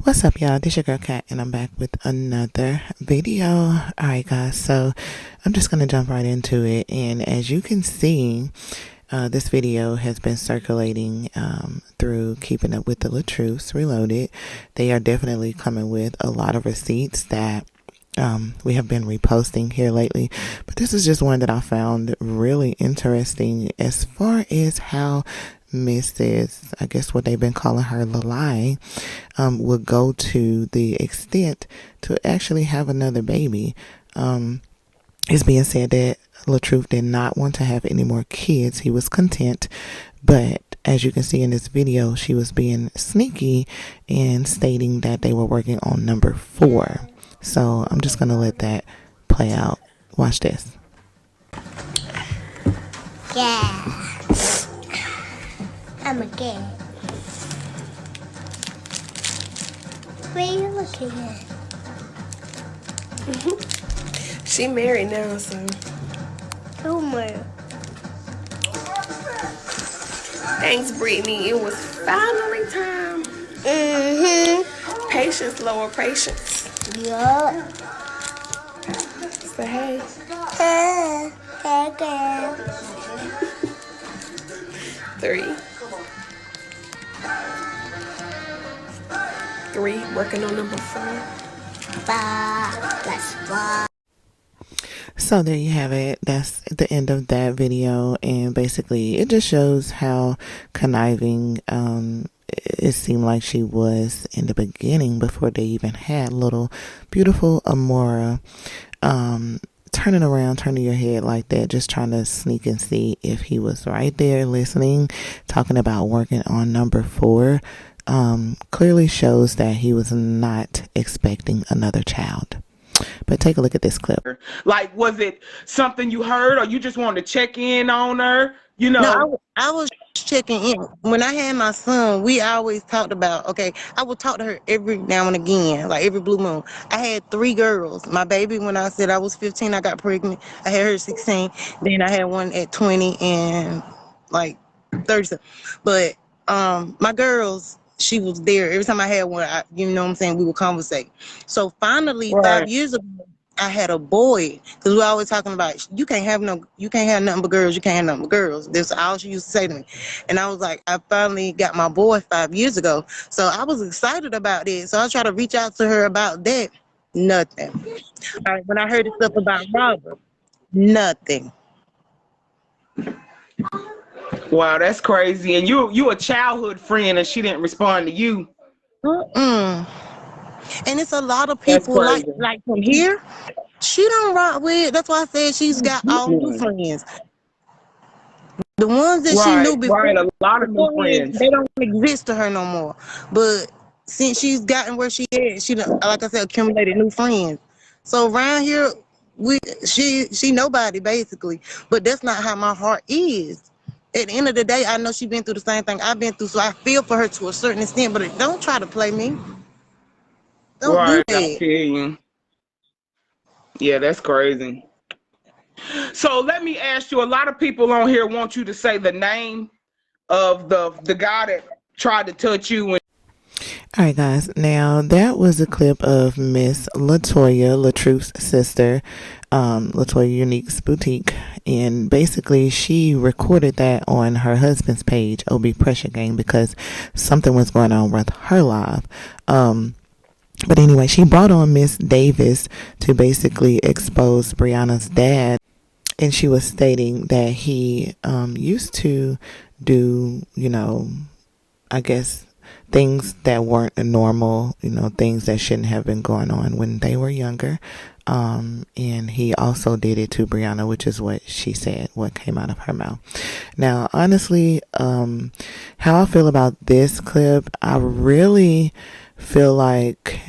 What's up, y'all? This your girl Kat, and I'm back with another video. Alright guys, so I'm just gonna jump right into it. And as you can see, this video has been circulating through Keeping Up with the Latruths Reloaded. They are definitely coming with a lot of receipts that we have been reposting here lately, but this is just one that I found really interesting as far as how Mrs., I guess what they've been calling her, Lalai, would go to the extent to actually have another baby. It's being said that Latruth did not want to have any more kids. He was content, but as you can see in this video, she was being sneaky and stating that they were working on number 4. So I'm just going to let that play out. Watch this. Yeah. I'm a gay. What are you looking at? She married now, so. Homer. Thanks, Brittany. It was finally time. Patience, lower patience. Yup. Say hey. Hey, girl. 3. 3, working on number 4. That's 5. So there you have it. That's the end of that video, and basically it just shows how conniving it seemed like she was in the beginning before they even had little beautiful Amora turning around, turning your head like that, just trying to sneak and see if he was right there listening, talking about working on number 4. Clearly shows that he was not expecting another child. But take a look at this clip. Like, was it something you heard, or you just wanted to check in on her? You know, No, I was checking in. When I had my son, we always talked about, okay, I would talk to her every now and again, like every blue moon. I had 3 girls. My baby, when I said I was 15, I got pregnant. I had her at 16. Then I had one at 20 and like 30. But my girls, she was there. Every time I had one, you know what I'm saying, we would conversate. So finally, Right. 5 years ago, I had a boy, because we always talking about you can't have nothing but girls. You can't have nothing but girls. That's all she used to say to me. And I was like, I finally got my boy 5 years ago. So I was excited about it. So I tried to reach out to her about that. Nothing. All right, when I heard the stuff about Robert, nothing. wow, that's crazy. And you a childhood friend, and she didn't respond to you. And it's a lot of That's people crazy. like from here. She don't rock with. That's why I said she's got all new friends. The ones that she knew before, right, a lot of new friends. they don't exist to her no more. But since she's gotten where she is, she done, like I said, accumulated new friends. So around here, she nobody basically. But that's not how my heart is. At the end of the day, I know she's been through the same thing I've been through, so I feel for her to a certain extent. But don't try to play me. Don't Right, do I that. feel you. Yeah, that's crazy. So let me ask you, a lot of people on here want you to say the name of the guy that tried to touch you. Alright guys, now that was a clip of Miss Latoya, Latruth's sister, Latoya Unique's Boutique, and basically she recorded that on her husband's page, OB Pressure Gang, because something was going on with her live. But anyway, she brought on Miss Davis to basically expose Briana's dad, and she was stating that he used to do, you know, I guess things that weren't normal, you know, things that shouldn't have been going on when they were younger. And he also did it to Briana, which is what she said, what came out of her mouth. Now, honestly, how I feel about this clip, I really feel like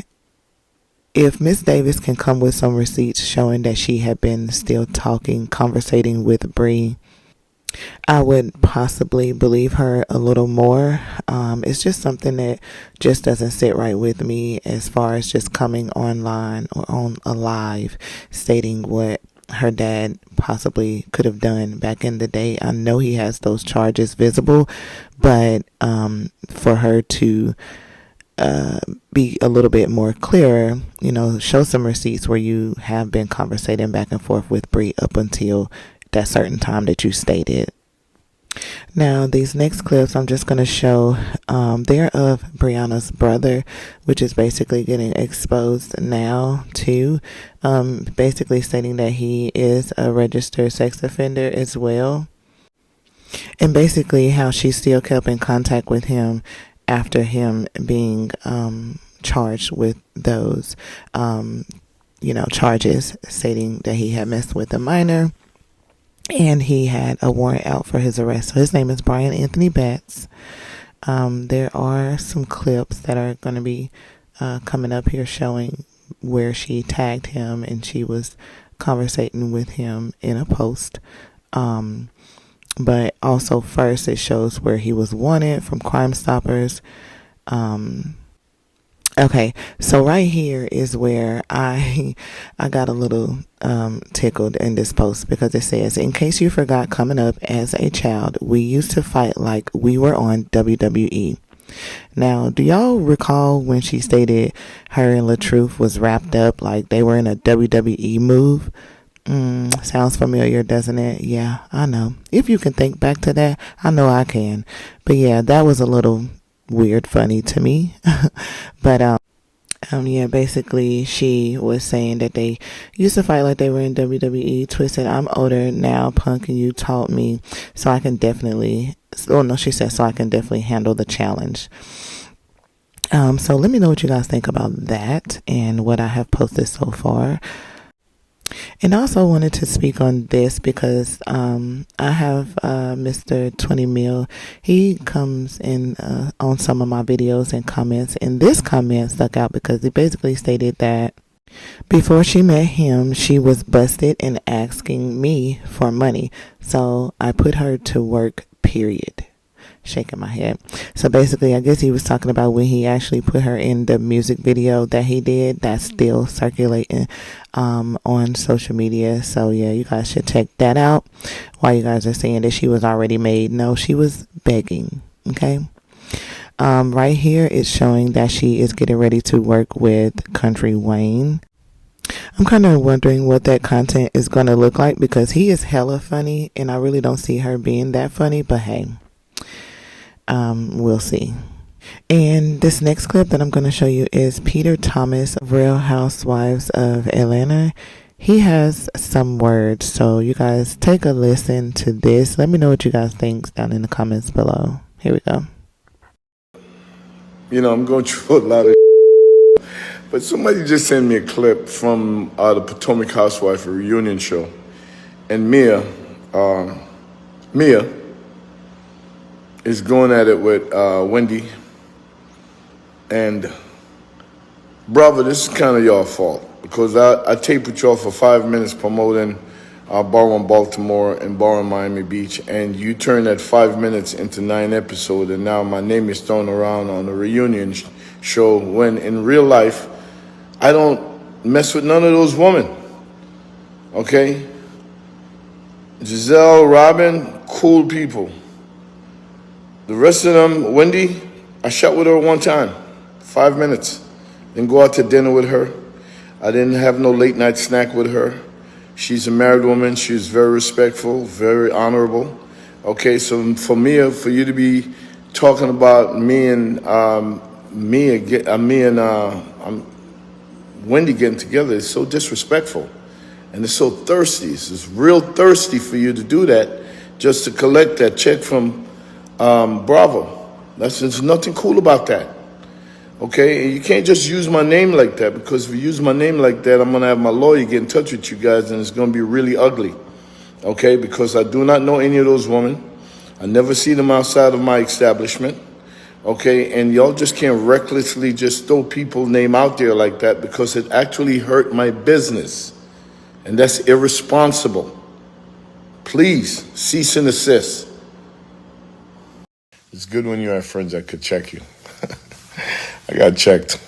if Miss Davis can come with some receipts showing that she had been still conversating with Bree, I would possibly believe her a little more. It's just something that just doesn't sit right with me as far as just coming online or on a live stating what her dad possibly could have done back in the day. I know he has those charges visible, but for her to be a little bit more clearer, show some receipts where you have been conversating back and forth with Bree up until that certain time that you stated. Now, these next clips I'm just going to show, they're of Briana's brother, which is basically getting exposed now too, basically stating that he is a registered sex offender as well, and basically how she still kept in contact with him after him being charged with those, charges, stating that he had messed with a minor and he had a warrant out for his arrest. So his name is Brian Anthony Batts. There are some clips that are going to be coming up here showing where she tagged him and she was conversating with him in a post. But also first it shows where he was wanted from Crime Stoppers. Okay, so right here is where I got a little tickled in this post, because it says, in case you forgot, coming up as a child, we used to fight like we were on WWE. Now, do y'all recall when she stated her and Latruth was wrapped up like they were in a WWE move? Sounds familiar, doesn't it? Yeah, I know. If you can think back to that, I know I can. But yeah, that was a little weird, funny to me. But yeah, basically she was saying that they used to fight like they were in WWE. Twisted, I'm older now, punk, and you taught me, so I can definitely, she said, so I can definitely handle the challenge. So let me know what you guys think about that and what I have posted so far. And I also wanted to speak on this because I have Mr. 20 Mil. He comes in on some of my videos and comments. And this comment stuck out because he basically stated that before she met him, she was busted and asking me for money. So I put her to work, period. Shaking my head. So basically, I guess he was talking about when he actually put her in the music video that he did, that's still circulating on social media. So yeah, you guys should check that out. While you guys are saying that she was already made, no, she was begging. Okay. Right here it's showing that she is getting ready to work with Country Wayne. I'm kind of wondering what that content is going to look like, because he is hella funny and I really don't see her being that funny, but hey. We'll see. And this next clip that I'm going to show you is Peter Thomas, Real Housewives of Atlanta. He has some words, so you guys take a listen to this. Let me know what you guys think down in the comments below. Here we go. I'm going through a lot of but somebody just sent me a clip from the Potomac Housewife reunion show. And Mia is going at it with Wendy. And brother, this is kind of your fault, because I taped with y'all for 5 minutes promoting Bar in Baltimore and Bar in Miami Beach, and you turned that 5 minutes into 9 episodes, and now my name is thrown around on the reunion show, when in real life, I don't mess with none of those women, okay? Giselle, Robin, cool people. The rest of them, Wendy, I shot with her one time, 5 minutes. Didn't go out to dinner with her. I didn't have no late night snack with her. She's a married woman. She's very respectful, very honorable. Okay, so for me, for you to be talking about me and Wendy getting together is so disrespectful, and it's so thirsty. It's real thirsty for you to do that just to collect that check from Bravo. There's nothing cool about that. Okay, and you can't just use my name like that, because if you use my name like that, I'm gonna have my lawyer get in touch with you guys, and it's gonna be really ugly. Okay, because I do not know any of those women. I never see them outside of my establishment. Okay, and y'all just can't recklessly just throw people's name out there like that, because it actually hurt my business, and that's irresponsible. Please cease and desist. It's good when you have friends that could check you. I got checked.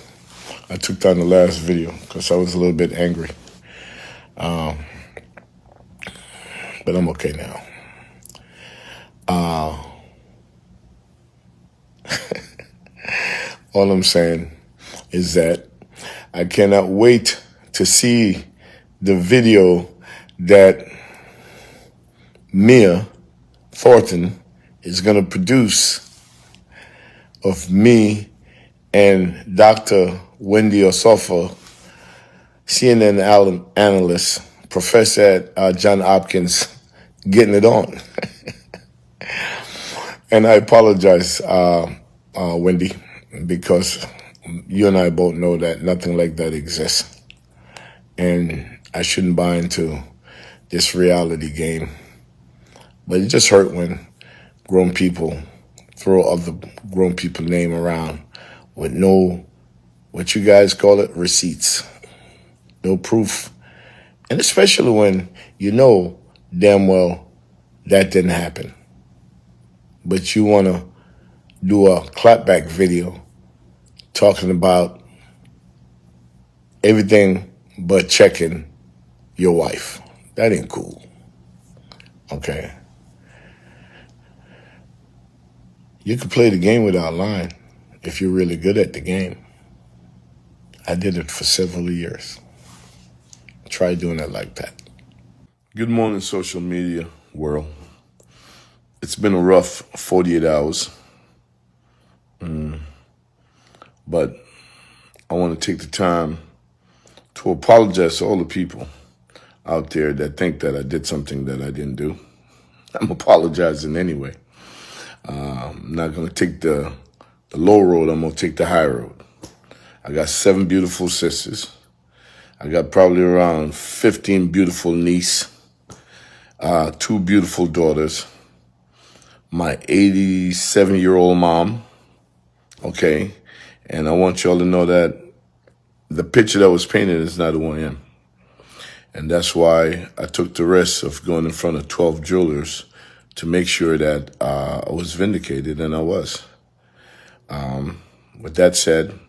I took down the last video because I was a little bit angry. But I'm okay now. All I'm saying is that I cannot wait to see the video that Mia Thornton is going to produce of me and Dr. Wendy Osofa, CNN analyst, professor at Johns Hopkins, getting it on. And I apologize, Wendy, because you and I both know that nothing like that exists. And I shouldn't buy into this reality game. But it just hurt when grown people throw other grown people name around with no, what you guys call it, receipts, no proof. And especially when you know damn well that didn't happen. But you want to do a clapback video talking about everything but checking your wife. That ain't cool. Okay. You can play the game without lying if you're really good at the game. I did it for several years. Try doing it like that. Good morning, social media world. It's been a rough 48 hours. But I want to take the time to apologize to all the people out there that think that I did something that I didn't do. I'm apologizing anyway. I'm not going to take the low road. I'm going to take the high road. I got 7 beautiful sisters. I got probably around 15 beautiful nieces, 2 beautiful daughters, my 87-year-old mom, okay? And I want y'all to know that the picture that was painted is not who I am. And that's why I took the risk of going in front of 12 jewelers to make sure that I was vindicated, and I was. With that said,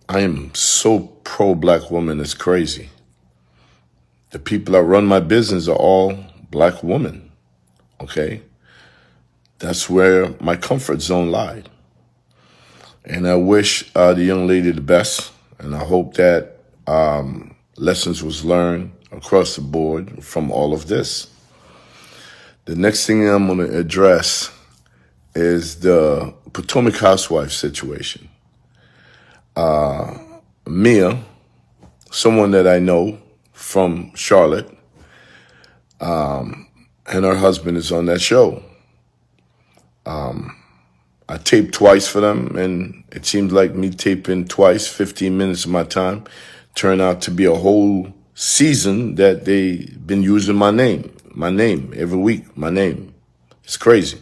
I am so pro-black woman, it's crazy. The people that run my business are all black women, okay? That's where my comfort zone lied. And I wish the young lady the best, and I hope that lessons was learned across the board from all of this. The next thing I'm going to address is the Potomac housewife situation. Mia, someone that I know from Charlotte, and her husband is on that show. I taped twice for them, and it seems like me taping twice, 15 minutes of my time, turned out to be a whole season that they've been using my name every week, my name. It's crazy.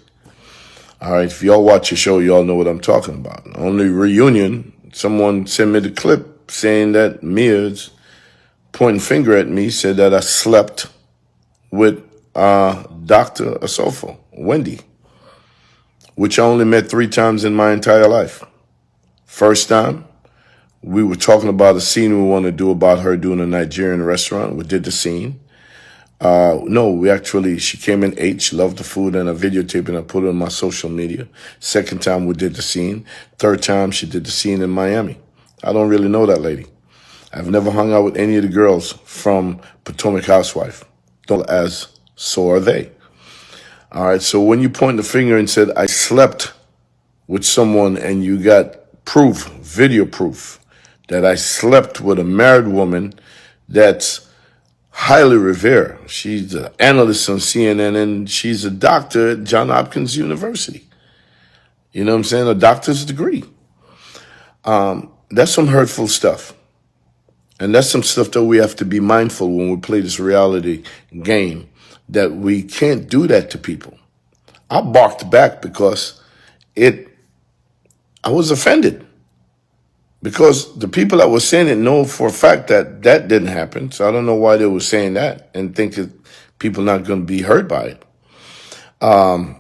All right, if y'all watch the show, y'all know what I'm talking about. On the reunion, someone sent me the clip saying that Mia's pointing finger at me, said that I slept with Dr. Osofa, Wendy, which I only met 3 times in my entire life. First time, we were talking about a scene we want to do about her doing a Nigerian restaurant. We did the scene. She came and ate. She loved the food, and I videotaped and I put it on my social media. Second time, we did the scene. Third time, she did the scene in Miami. I don't really know that lady. I've never hung out with any of the girls from Potomac Housewife. So are they. All right, so when you point the finger and said, I slept with someone, and you got proof, video proof, that I slept with a married woman that's highly revered. She's an analyst on CNN, and she's a doctor at Johns Hopkins University. You know what I'm saying? A doctor's degree. That's some hurtful stuff. And that's some stuff that we have to be mindful when we play this reality game, that we can't do that to people. I barked back because I was offended. Because the people that were saying it know for a fact that that didn't happen. So I don't know why they were saying that and think that people not going to be hurt by it. And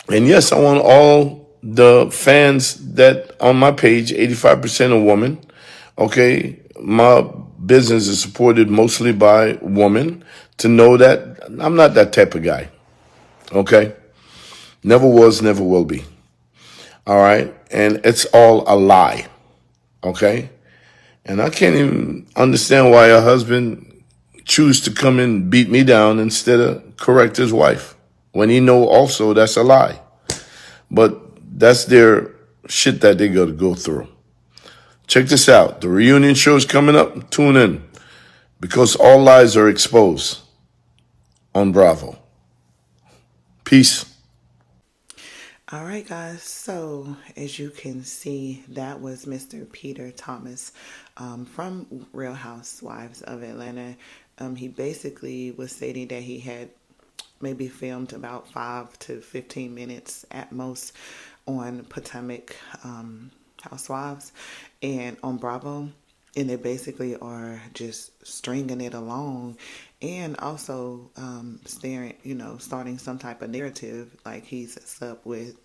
yes, I want all the fans that on my page, 85% are women. Okay, my business is supported mostly by women, to know that I'm not that type of guy. Okay, never was, never will be. All right. and it's all a lie. Okay? And I can't even understand why a husband choose to come and beat me down instead of correct his wife when he know also that's a lie. But that's their shit that they got to go through. Check this out. The reunion show's coming up. Tune in because all lies are exposed on Bravo. Peace. All right, guys. So, as you can see, that was Mr. Peter Thomas from Real Housewives of Atlanta. He basically was stating that he had maybe filmed about 5 to 15 minutes at most on Potomac Housewives and on Bravo. And they basically are just stringing it along and also starting some type of narrative like he's slept with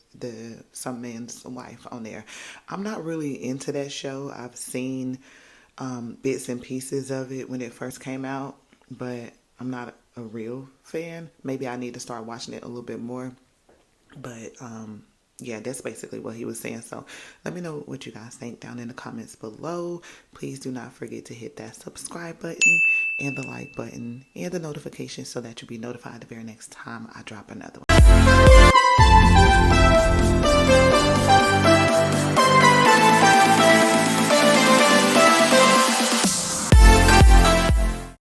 some man's wife on there. I'm not really into that show. I've seen bits and pieces of it when it first came out, but I'm not a real fan. Maybe I need to start watching it a little bit more. But yeah, that's basically what he was saying. So let me know what you guys think down in the comments below. Please do not forget to hit that subscribe button and the like button and the notification so that you'll be notified the very next time I drop another one.